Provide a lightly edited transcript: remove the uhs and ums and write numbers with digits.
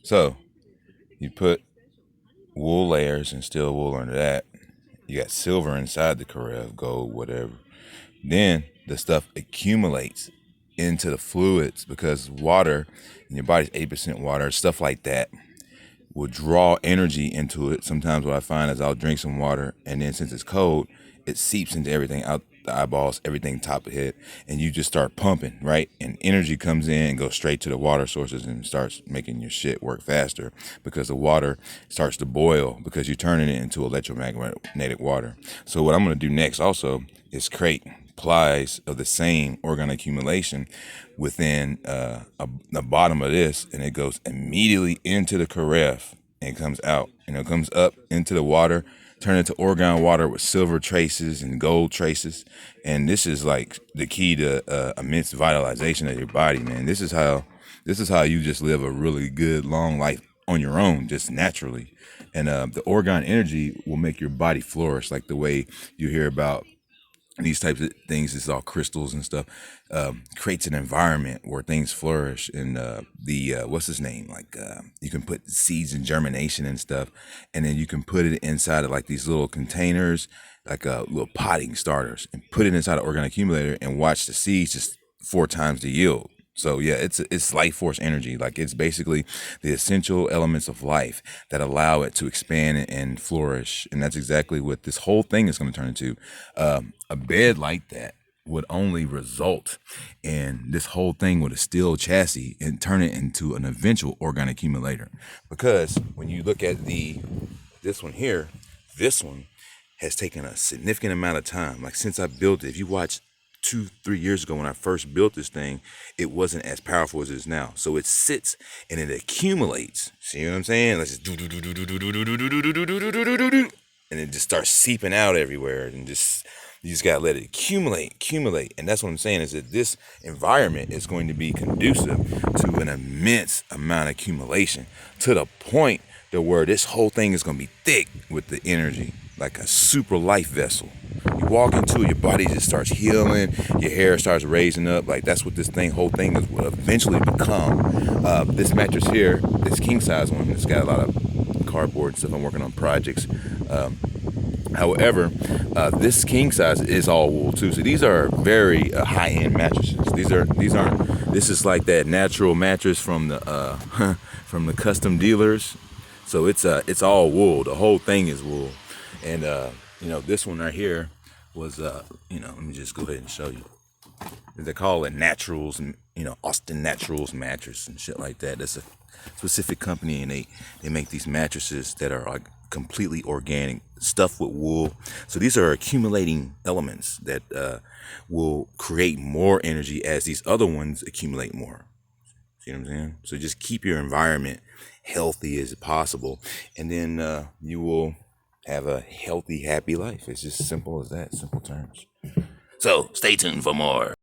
So you put wool layers and steel wool under that. You got silver inside the carafe, gold, whatever. Then the stuff accumulates into the fluids because water in your body's 8% water, stuff like that will draw energy into it. Sometimes what I find is I'll drink some water, and then since it's cold, it seeps into everything out the eyeballs, everything top of the head, and you just start pumping, right? And energy comes in and goes straight to the water sources and starts making your shit work faster because the water starts to boil because you're turning it into electromagnetic water. So what I'm going to do next also is create plies of the same orgone accumulation within the bottom of this, and it goes immediately into the carafe and comes out, and it comes up into the water, turn into orgone water with silver traces and gold traces. And this is like the key to immense vitalization of your body, man. This is how you just live a really good long life on your own, just naturally. And the Orgone Energy will make your body flourish, like the way you hear about these types of things. It's all crystals and stuff. Creates an environment where things flourish. And the what's his name, like you can put seeds in germination and stuff, and then you can put it inside of like these little containers, like little potting starters, and put it inside an orgone accumulator and watch the seeds just 4 times the yield. So yeah, it's life force energy. Like, it's basically the essential elements of life that allow it to expand and flourish. And that's exactly what this whole thing is going to turn into. A bed like that would only result in this whole thing with a steel chassis and turn it into an eventual orgone accumulator. Because when you look at this one here, this one has taken a significant amount of time. Like, since I built it, if you watch 2-3 years ago when I first built this thing, it wasn't as powerful as it is now. So it sits and it accumulates. See what I'm saying? Let's just do do do do do do do do do do do do do do do, and it just starts seeping out everywhere, and just you just gotta let it accumulate. And that's what I'm saying, is that this environment is going to be conducive to an immense amount of accumulation, to the point to where this whole thing is gonna be thick with the energy, like a super life vessel. You walk into it, your body just starts healing, your hair starts raising up. Like, that's what this whole thing is will eventually become. This mattress here, this king size one, it's got a lot of cardboard and stuff. I'm working on projects. However, this king size is all wool too. So these are very high-end mattresses. This is like that natural mattress from the from the custom dealers. So it's all wool. The whole thing is wool. And this one right here was let me just go ahead and show you. They call it Naturals, and Austin Naturals mattress and shit like that. That's a specific company, and they make these mattresses that are like completely organic, stuffed with wool. So these are accumulating elements that will create more energy as these other ones accumulate more. See what I'm saying? So just keep your environment healthy as possible, and then you will have a healthy, happy life. It's just simple as that, simple terms. So stay tuned for more.